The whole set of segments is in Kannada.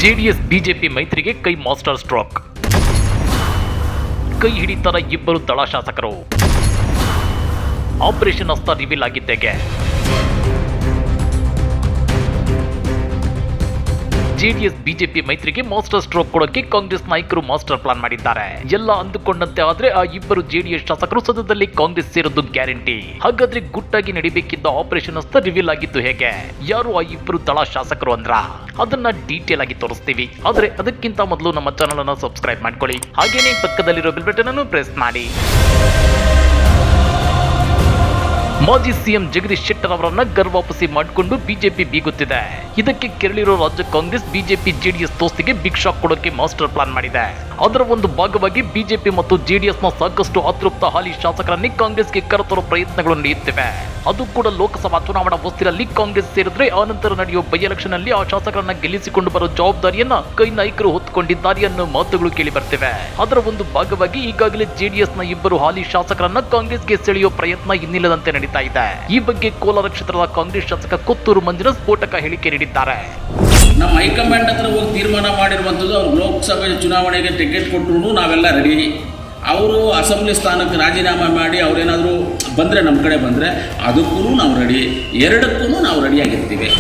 ಜೆಡಿಎಸ್ ಬಿಜೆಪಿ ಮೈತ್ರಿಗೆ ಕೈ ಮಾಸ್ಟರ್ ಸ್ಟ್ರೋಕ್. ಕೈ ಹಿಡಿತರ ಇಬ್ಬರು ದಳ ಶಾಸಕರು. ಆಪರೇಷನ್ ಅಸ್ತ್ರ ರಿವೀಲ್ ಆಗಿದ್ದೇಗೆ. ಜೆಡಿಎಸ್ ಬಿಜೆಪಿ ಮೈತ್ರಿಗೆ ಮಾಸ್ಟರ್ ಸ್ಟ್ರೋಕ್ ಕೊಡೋಕೆ ಕಾಂಗ್ರೆಸ್ ನಾಯಕರು ಮಾಸ್ಟರ್ ಪ್ಲಾನ್ ಮಾಡಿದ್ದಾರೆ. ಎಲ್ಲ ಅಂದುಕೊಂಡಂತೆ ಆದ್ರೆ ಆ ಇಬ್ಬರು ಜೆಡಿಎಸ್ ಶಾಸಕರು ಸದ್ಯದಲ್ಲಿ ಕಾಂಗ್ರೆಸ್ ಸೇರೋದು ಗ್ಯಾರಂಟಿ. ಹಾಗಾದ್ರೆ ಗುಟ್ಟಾಗಿ ನಡಿಬೇಕಿದ್ದ ಆಪರೇಷನ್ ಅಸ್ತ್ರ ರಿವೀಲ್ ಆಗಿದ್ದು ಹೇಗೆ? ಯಾರು ಆ ಇಬ್ಬರು ದಳ ಶಾಸಕರು ಅಂದ್ರ ಅದನ್ನ ಡೀಟೇಲ್ ಆಗಿ ತೋರಿಸ್ತೀವಿ. ಆದ್ರೆ ಅದಕ್ಕಿಂತ ಮೊದಲು ನಮ್ಮ ಚಾನಲ್ ಅನ್ನು ಸಬ್ಸ್ಕ್ರೈಬ್ ಮಾಡ್ಕೊಳ್ಳಿ. ಹಾಗೇನೇ ಪಕ್ಕದಲ್ಲಿರೋ ಬೆಲ್ ಬಟನ್ ಅನ್ನು ಪ್ರೆಸ್ ಮಾಡಿ. ಮಾಜಿ ಸಿಎಂ ಜಗದೀಶ್ ಶೆಟ್ಟರ್ ಅವರನ್ನ ಗರ್ವಾಪಸಿ ಮಾಡಿಕೊಂಡು ಬಿಜೆಪಿ ಬೀಗುತ್ತಿದೆ. ಇದಕ್ಕೆ ಕೆರಳಿರೋ ರಾಜ್ಯ ಕಾಂಗ್ರೆಸ್ ಬಿಜೆಪಿ ಜೆಡಿಎಸ್ ದೋಸ್ತಿಗೆ ಬಿಗ್ ಶಾಕ್ ಕೊಡೋಕೆ ಮಾಸ್ಟರ್ ಪ್ಲಾನ್ ಮಾಡಿದೆ. ಅದರ ಒಂದು ಭಾಗವಾಗಿ ಬಿಜೆಪಿ ಮತ್ತು ಜೆಡಿಎಸ್ ನ ಸಾಕಷ್ಟು ಅತೃಪ್ತ ಹಾಲಿ ಶಾಸಕರನ್ನೇ ಕಾಂಗ್ರೆಸ್ಗೆ ಕರೆತರೋ ಪ್ರಯತ್ನಗಳು ನಡೆಯುತ್ತಿವೆ. ಅದು ಕೂಡ ಲೋಕಸಭಾ ಚುನಾವಣಾ ಹೊಸ್ತಿಲಲ್ಲಿ ಕಾಂಗ್ರೆಸ್ ಸೇರಿದ್ರೆ ಆನಂತರ ನಡೆಯುವ ಬೈ ಎಲೆಕ್ಷನ್ ಅಲ್ಲಿ ಆ ಶಾಸಕರನ್ನ ಗೆಲ್ಲಿಸಿಕೊಂಡು ಬರೋ ಜವಾಬ್ದಾರಿಯನ್ನ ಕೈ ನಾಯಕರು ಹೊತ್ತುಕೊಂಡಿದ್ದಾರೆ ಅನ್ನೋ ಮಾತುಗಳು ಕೇಳಿ ಬರ್ತಿವೆ. ಅದರ ಒಂದು ಭಾಗವಾಗಿ ಈಗಾಗಲೇ ಜೆಡಿಎಸ್ ನ ಇಬ್ಬರು ಹಾಲಿ ಶಾಸಕರನ್ನ ಕಾಂಗ್ರೆಸ್ಗೆ ಸೆಳೆಯುವ ಪ್ರಯತ್ನ ಇನ್ನಿಲ್ಲದಂತೆ ನಡೀತಾ ಇದೆ. ಈ ಬಗ್ಗೆ ಕೋಲಾರ ಕ್ಷೇತ್ರದ ಕಾಂಗ್ರೆಸ್ ಶಾಸಕ ಕೊತ್ತೂರು ಮಂಜುನಾಥ್ ಸ್ಫೋಟಕ ಹೇಳಿಕೆ ನೀಡಿದ್ದಾರೆ. ನಮ್ಮ ಹೈಕಮಾಂಡ್ ಹತ್ರ ಹೋಗಿ ತೀರ್ಮಾನ ಮಾಡಿರುವಂಥದ್ದು, ಅವ್ರು ಲೋಕಸಭೆ ಚುನಾವಣೆಗೆ ಟಿಕೆಟ್ ಕೊಟ್ಟರು ನಾವೆಲ್ಲ ರೆಡಿ. ಅವರು ಅಸೆಂಬ್ಲಿ ಸ್ಥಾನಕ್ಕೆ ರಾಜೀನಾಮೆ ಮಾಡಿ ಅವರೇನಾದರೂ ಬಂದರೆ ನಮ್ಮ ಕಡೆ ಬಂದರೆ ಅದಕ್ಕೂ ನಾವು ರೆಡಿ, ಎರಡಕ್ಕೂ ನಾವು ರೆಡಿಯಾಗಿರ್ತೀವಿ.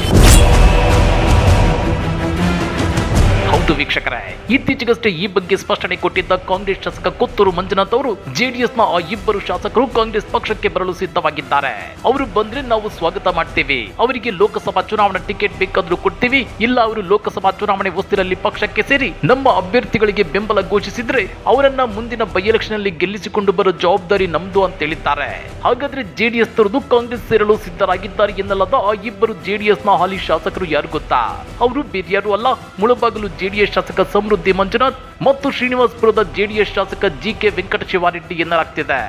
ಹೌದು ವೀಕ್ಷಕರೇ, ಇತ್ತೀಚೆಗಷ್ಟೇ ಈ ಬಗ್ಗೆ ಸ್ಪಷ್ಟನೆ ಕೊಟ್ಟಿದ್ದ ಕಾಂಗ್ರೆಸ್ ಶಾಸಕ ಕೊತ್ತೂರು ಮಂಜುನಾಥ್ ಅವರು ಜೆಡಿಎಸ್ ನ ಆ ಇಬ್ಬರು ಶಾಸಕರು ಕಾಂಗ್ರೆಸ್ ಪಕ್ಷಕ್ಕೆ ಬರಲು ಸಿದ್ಧವಾಗಿದ್ದಾರೆ. ಅವರು ಬಂದ್ರೆ ನಾವು ಸ್ವಾಗತ ಮಾಡ್ತೀವಿ. ಅವರಿಗೆ ಲೋಕಸಭಾ ಚುನಾವಣಾ ಟಿಕೆಟ್ ಬೇಕಾದ್ರೂ ಕೊಡ್ತೀವಿ, ಇಲ್ಲ ಅವರು ಲೋಕಸಭಾ ಚುನಾವಣೆ ಹೊಸ್ತಿಲಲ್ಲಿ ಪಕ್ಷಕ್ಕೆ ಸೇರಿ ನಮ್ಮ ಅಭ್ಯರ್ಥಿಗಳಿಗೆ ಬೆಂಬಲ ಘೋಷಿಸಿದ್ರೆ ಅವರನ್ನ ಮುಂದಿನ ಬೈ ಎಲೆಕ್ಷನ್ ಅಲ್ಲಿ ಗೆಲ್ಲಿಸಿಕೊಂಡು ಬರೋ ಜವಾಬ್ದಾರಿ ನಮ್ದು ಅಂತ ಹೇಳಿದ್ದಾರೆ. ಹಾಗಾದ್ರೆ ಜೆಡಿಎಸ್ ತರದು ಕಾಂಗ್ರೆಸ್ ಸೇರಲು ಸಿದ್ಧರಾಗಿದ್ದಾರೆ ಎನ್ನಲಾದ ಆ ಇಬ್ಬರು ಜೆಡಿಎಸ್ ನ ಹಾಲಿ ಶಾಸಕರು ಯಾರು ಗೊತ್ತಾ? ಅವರು ಬೇರ್ಯಾರು ಅಲ್ಲ, ಮುಳಬಾಗಿಲು ಜೆಡಿಎಸ್ ಶಾಸಕ ಸಮೃದ್ಧಿ ಮಂಜುನಾಥ್ ಮತ್ತು ಶ್ರೀನಿವಾಸಪುರದ ಜೆಡಿಎಸ್ ಶಾಸಕ ಜಿಕೆ ವೆಂಕಟಶಿವಾರೆಡ್ಡಿ ಎನ್ನಲಾಗ್ತಿದೆ.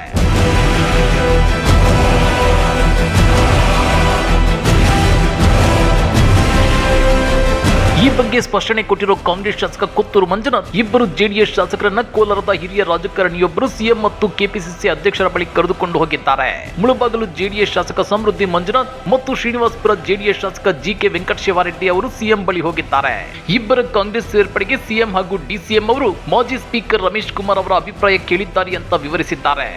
ಈ ಬಗ್ಗೆ ಸ್ಪಷ್ಟನೆ ಕೊಟ್ಟಿರೋ ಕಾಂಗ್ರೆಸ್ ಶಾಸಕ ಕೊತ್ತೂರು ಮಂಜುನಾಥ್ ಇಬ್ಬರು ಜೆಡಿಎಸ್ ಶಾಸಕರನ್ನ ಕೋಲಾರದ ಹಿರಿಯ ರಾಜಕಾರಣಿಯೊಬ್ಬರು ಸಿಎಂ ಮತ್ತು ಕೆಪಿಸಿಸಿ ಅಧ್ಯಕ್ಷರ ಬಳಿ ಕರೆದುಕೊಂಡು ಹೋಗಿದ್ದಾರೆ. ಮುಳಬಾಗಿಲು ಜೆಡಿಎಸ್ ಶಾಸಕ ಸಮೃದ್ಧಿ ಮಂಜುನಾಥ್ ಮತ್ತು ಶ್ರೀನಿವಾಸಪುರ ಜೆಡಿಎಸ್ ಶಾಸಕ ಜಿಕೆ ವೆಂಕಟಶಿವಾರೆಡ್ಡಿ ಅವರು ಸಿಎಂ ಬಳಿ ಹೋಗಿದ್ದಾರೆ. ಇಬ್ಬರ ಕಾಂಗ್ರೆಸ್ ಸೇರ್ಪಡೆಗೆ ಸಿಎಂ ಹಾಗೂ ಡಿಸಿಎಂ ಅವರು ಮಾಜಿ ಸ್ಪೀಕರ್ ರಮೇಶ್ ಕುಮಾರ್ ಅವರ ಅಭಿಪ್ರಾಯ ಕೇಳಿದ್ದಾರೆ ಅಂತ ವಿವರಿಸಿದ್ದಾರೆ.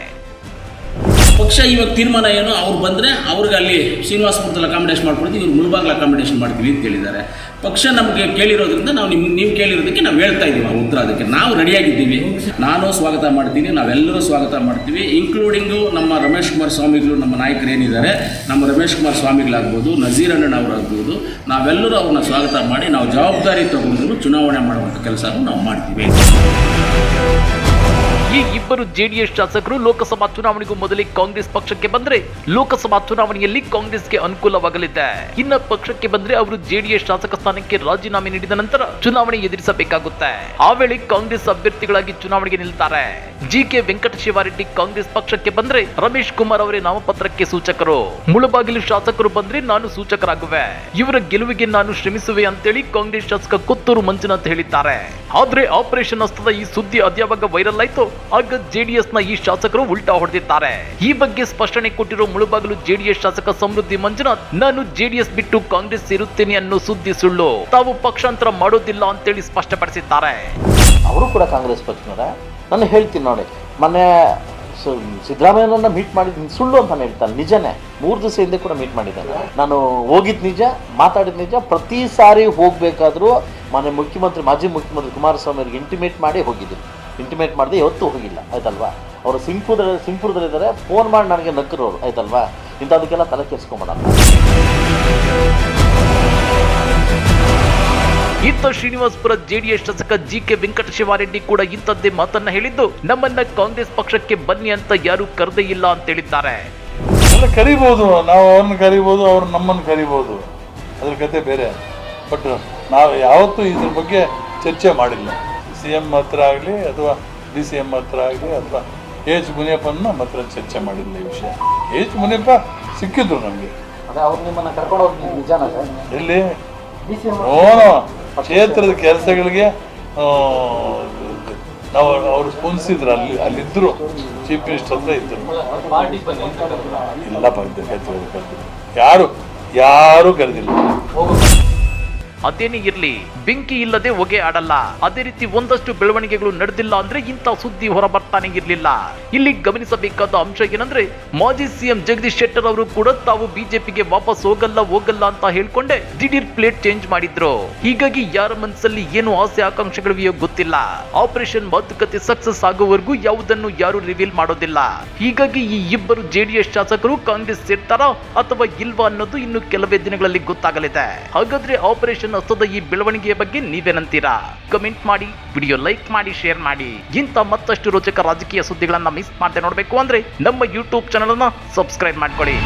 ಪಕ್ಷ ಇವಾಗ ತೀರ್ಮಾನ ಏನು, ಅವ್ರು ಬಂದರೆ ಅವ್ರಿಗೆ ಅಲ್ಲಿ ಶ್ರೀನಿವಾಸಪುರದಲ್ಲಿ ಅಕಾಮಿಡೇಷನ್ ಮಾಡ್ಕೊಡ್ತೀವಿ, ಇವ್ರು ಮುಳಬಾಗಿಲು ಅಕಾಮಿಡೇಷನ್ ಮಾಡ್ತೀವಿ ಅಂತ ಹೇಳಿದ್ದಾರೆ. ಪಕ್ಷ ನಮಗೆ ಕೇಳಿರೋದ್ರಿಂದ ನಾವು ನೀವು ಕೇಳಿರೋದಕ್ಕೆ ನಾವು ಹೇಳ್ತಾ ಇದ್ದೀವಿ ಆ ಉತ್ತರ. ಅದಕ್ಕೆ ನಾವು ರೆಡಿಯಾಗಿದ್ದೀವಿ. ನಾನು ಸ್ವಾಗತ ಮಾಡ್ತೀನಿ, ನಾವೆಲ್ಲರೂ ಸ್ವಾಗತ ಮಾಡ್ತೀವಿ, ಇನ್ಕ್ಲೂಡಿಂಗು ನಮ್ಮ ರಮೇಶ್ ಕುಮಾರ್ ಸ್ವಾಮಿಗಳು, ನಮ್ಮ ನಾಯಕರು ಏನಿದ್ದಾರೆ, ನಮ್ಮ ರಮೇಶ್ ಕುಮಾರ್ ಸ್ವಾಮಿಗಳಾಗ್ಬೋದು, ನಜೀರ್ ಅಣ್ಣನವರಾಗ್ಬೋದು, ನಾವೆಲ್ಲರೂ ಅವ್ರನ್ನ ಸ್ವಾಗತ ಮಾಡಿ ನಾವು ಜವಾಬ್ದಾರಿ ತಗೊಂಡು ಚುನಾವಣೆ ಮಾಡುವಂಥ ಕೆಲಸವನ್ನು ನಾವು ಮಾಡ್ತೀವಿ. ಈ ಇಬ್ಬರು ಜೆಡಿಎಸ್ ಶಾಸಕರು ಲೋಕಸಭಾ ಚುನಾವಣೆಗೂ ಮೊದಲೇ ಕಾಂಗ್ರೆಸ್ ಪಕ್ಷಕ್ಕೆ ಬಂದ್ರೆ ಲೋಕಸಭಾ ಚುನಾವಣೆಯಲ್ಲಿ ಕಾಂಗ್ರೆಸ್ಗೆ ಅನುಕೂಲವಾಗಲಿದೆ. ಇನ್ನ ಪಕ್ಷಕ್ಕೆ ಬಂದ್ರೆ ಅವರು ಜೆಡಿಎಸ್ ಶಾಸಕ ಸ್ಥಾನಕ್ಕೆ ರಾಜೀನಾಮೆ ನೀಡಿದ ನಂತರ ಚುನಾವಣೆ ಎದುರಿಸಬೇಕಾಗುತ್ತೆ. ಆ ವೇಳೆ ಕಾಂಗ್ರೆಸ್ ಅಭ್ಯರ್ಥಿಗಳಾಗಿ ಚುನಾವಣೆಗೆ ನಿಲ್ತಾರೆ. ಜಿಕೆ ವೆಂಕಟಶಿವಾರೆಡ್ಡಿ ಕಾಂಗ್ರೆಸ್ ಪಕ್ಷಕ್ಕೆ ಬಂದ್ರೆ ರಮೇಶ್ ಕುಮಾರ್ ಅವರೇ ನಾಮಪತ್ರಕ್ಕೆ ಸೂಚಕರು. ಮುಳಬಾಗಿಲು ಶಾಸಕರು ಬಂದ್ರೆ ನಾನು ಸೂಚಕರಾಗುವೆ. ಇವರ ಗೆಲುವಿಗೆ ನಾನು ಶ್ರಮಿಸುವೆ ಅಂತೇಳಿ ಕಾಂಗ್ರೆಸ್ ಶಾಸಕ ಕೊತ್ತೂರು ಮಂಜುನಾಥ್ ಹೇಳಿದ್ದಾರೆ. ಆದ್ರೆ ಆಪರೇಷನ್ ಅಸ್ತ್ರದ ಈ ಸುದ್ದಿ ಅದ್ಯಾವಾಗ ವೈರಲ್ ಆಯ್ತು ಆಗ ಜೆಡಿಎಸ್ ನ ಈ ಶಾಸಕರು ಉಲ್ಟಾ ಹೊಡೆದಿದ್ದಾರೆ. ಈ ಬಗ್ಗೆ ಸ್ಪಷ್ಟನೆ ಕೊಟ್ಟಿರೋ ಮುಳಬಾಗಿಲು ಜೆಡಿಎಸ್ ಶಾಸಕ ಸಮೃದ್ಧಿ ಮಂಜುನಾಥ್, ನಾನು ಜೆಡಿಎಸ್ ಬಿಟ್ಟು ಕಾಂಗ್ರೆಸ್ ಸೇರುತ್ತೇನೆ ಅನ್ನೋ ಸುದ್ದಿ ಸುಳ್ಳು, ತಾವು ಪಕ್ಷಾಂತರ ಮಾಡೋದಿಲ್ಲ ಅಂತೇಳಿ ಸ್ಪಷ್ಟಪಡಿಸಿದ್ದಾರೆ. ಅವರು ಕೂಡ ಕಾಂಗ್ರೆಸ್ ಪಕ್ಷದವರೇ. ನಾನು ಹೇಳ್ತೀನಿ ನೋಡಿ, ಮೊನ್ನೆ ಸಿದ್ದರಾಮಯ್ಯನನ್ನ ಮೀಟ್ ಮಾಡಿದ್ ಸುಳ್ಳು ಅಂತ ಹೇಳ್ತಾನೆ, ನಿಜನೇ. 3 ದಿವಸ ಹಿಂದೆ ಕೂಡ ಮೀಟ್ ಮಾಡಿದ್ದಾನೆ. ನಾನು ಹೋಗಿದ್ ನಿಜ, ಮಾತಾಡಿದ ನಿಜ. ಪ್ರತಿ ಸಾರಿ ಹೋಗ್ಬೇಕಾದ್ರೂ ಮಾಜಿ ಮುಖ್ಯಮಂತ್ರಿ ಕುಮಾರಸ್ವಾಮಿ ಅವ್ರಿಗೆ ಇಂಟಿಮೇಟ್ ಮಾಡಿ ಹೋಗಿದ್ದೀನಿ. ಇಂಟಿಮೇಟ್ ಮಾಡಿದೆ, ಯಾವತ್ತೂ ಹೋಗಿಲ್ಲ, ಆಯ್ತಲ್ವಾ? ಅವರು ಸಿಂಗ್ಪುರದಲ್ಲಿದ್ದಾರೆ. ಫೋನ್ ಮಾಡಿ ನನಗೆ ನಕ್ಕರು ಅವರು, ಆಯ್ತಲ್ವಾ? ಇಂಥದಕ್ಕೆಲ್ಲ ತಲೆ ಕೆಡಿಸ್ಕೊಂಬೇಡ. ಇತ್ತ ಶ್ರೀನಿವಾಸಪುರ ಜೆಡಿಎಸ್ ಶಾಸಕ ಜಿಕೆ ವೆಂಕಟಶಿವಾರೆಡ್ಡಿ ಕೂಡ ಇಂಥದ್ದೇ ಮಾತನ್ನ ಹೇಳಿದ್ದು, ನಮ್ಮನ್ನ ಕಾಂಗ್ರೆಸ್ ಪಕ್ಷಕ್ಕೆ ಬನ್ನಿ ಅಂತ ಯಾರು ಕರೆದೇ ಇಲ್ಲ ಅಂತ ಹೇಳಿದ್ದಾರೆ. ಕರಿಬಹುದು, ನಾವು ಅವ್ರನ್ನ ಕರಿಬಹುದು, ಅವ್ರು ನಮ್ಮನ್ನು ಕರಿಬಹುದು, ಅದ್ರ ಕತೆ ಬೇರೆ. ಬಟ್ ನಾವು ಯಾವತ್ತೂ ಇದ್ರ ಬಗ್ಗೆ ಚರ್ಚೆ ಮಾಡಿಲ್ಲ. CM ಹತ್ರ ಆಗಲಿ ಅಥವಾ DCM ಹತ್ರ ಆಗಲಿ ಅಥವಾ H ಮುನಿಯಪ್ಪನ ನಮ್ಮ ಹತ್ರ ಚರ್ಚೆ ಮಾಡಿಲ್ಲ ಈ ವಿಷಯ. H ಮುನಿಯಪ್ಪ ಸಿಕ್ಕಿದ್ರು ನಮಗೆ. ಎಲ್ಲಿ ಕ್ಷೇತ್ರದ ಕೆಲಸಗಳಿಗೆ ನಾವು ಅವರು ಸ್ಪಂದಿಸಿದ್ರು. ಅಲ್ಲಿದ್ದರು, ಚೀಫ್ ಮಿನಿಸ್ಟರ್ ಹತ್ರ ಇದ್ದರು. ಇಲ್ಲ, ಯಾರು ಕರೆದಿಲ್ಲ. ಅದೇನೇ ಇರ್ಲಿ, ಬೆಂಕಿ ಇಲ್ಲದೆ ಹೊಗೆ ಆಡಲ್ಲ. ಅದೇ ರೀತಿ ಒಂದಷ್ಟು ಬೆಳವಣಿಗೆಗಳು ನಡೆದಿಲ್ಲ ಅಂದ್ರೆ ಇಂಥ ಸುದ್ದಿ ಹೊರ ಬರ್ತಾನೆ ಇರ್ಲಿಲ್ಲ. ಇಲ್ಲಿ ಗಮನಿಸಬೇಕಾದ ಅಂಶ ಏನಂದ್ರೆ, ಮಾಜಿ ಸಿಎಂ ಜಗದೀಶ್ ಶೆಟ್ಟರ್ ಅವರು ಕೂಡ ತಾವು ಬಿಜೆಪಿಗೆ ವಾಪಸ್ ಹೋಗಲ್ಲ ಅಂತ ಹೇಳ್ಕೊಂಡೆ ದಿಢೀರ್ ಪ್ಲೇಟ್ ಚೇಂಜ್ ಮಾಡಿದ್ರು. ಹೀಗಾಗಿ ಯಾರ ಮನಸ್ಸಲ್ಲಿ ಏನು ಆಸೆ ಆಕಾಂಕ್ಷೆಗಳಿವೆಯೋ ಗೊತ್ತಿಲ್ಲ. ಆಪರೇಷನ್ ಮಾತುಕತೆ ಸಕ್ಸಸ್ ಆಗುವವರೆಗೂ ಯಾವುದನ್ನು ಯಾರು ರಿವೀಲ್ ಮಾಡೋದಿಲ್ಲ. ಹೀಗಾಗಿ ಈ ಇಬ್ಬರು ಜೆಡಿಎಸ್ ಶಾಸಕರು ಕಾಂಗ್ರೆಸ್ ಸೇರ್ತಾರಾ ಅಥವಾ ಇಲ್ವಾ ಅನ್ನೋದು ಇನ್ನು ಕೆಲವೇ ದಿನಗಳಲ್ಲಿ ಗೊತ್ತಾಗಲಿದೆ. ಹಾಗಾದ್ರೆ ಆಪರೇಷನ್ ಹಸ್ತದ ಈ ಬೆಳವಣಿಗೆಯ ಬಗ್ಗೆ ನೀವೇನಂತೀರಾ? ಕಮೆಂಟ್ ಮಾಡಿ, ವಿಡಿಯೋ ಲೈಕ್ ಮಾಡಿ, ಶೇರ್ ಮಾಡಿ. ಇಂಥ ಮತ್ತಷ್ಟು ರೋಚಕ ರಾಜಕೀಯ ಸುದ್ದಿಗಳನ್ನ ಮಿಸ್ ಮಾಡದೆ ನೋಡಬೇಕು ಅಂದ್ರೆ ನಮ್ಮ ಯೂಟ್ಯೂಬ್ ಚಾನಲ್ ಅನ್ನ ಸಬ್ಸ್ಕ್ರೈಬ್ ಮಾಡ್ಕೊಳ್ಳಿ.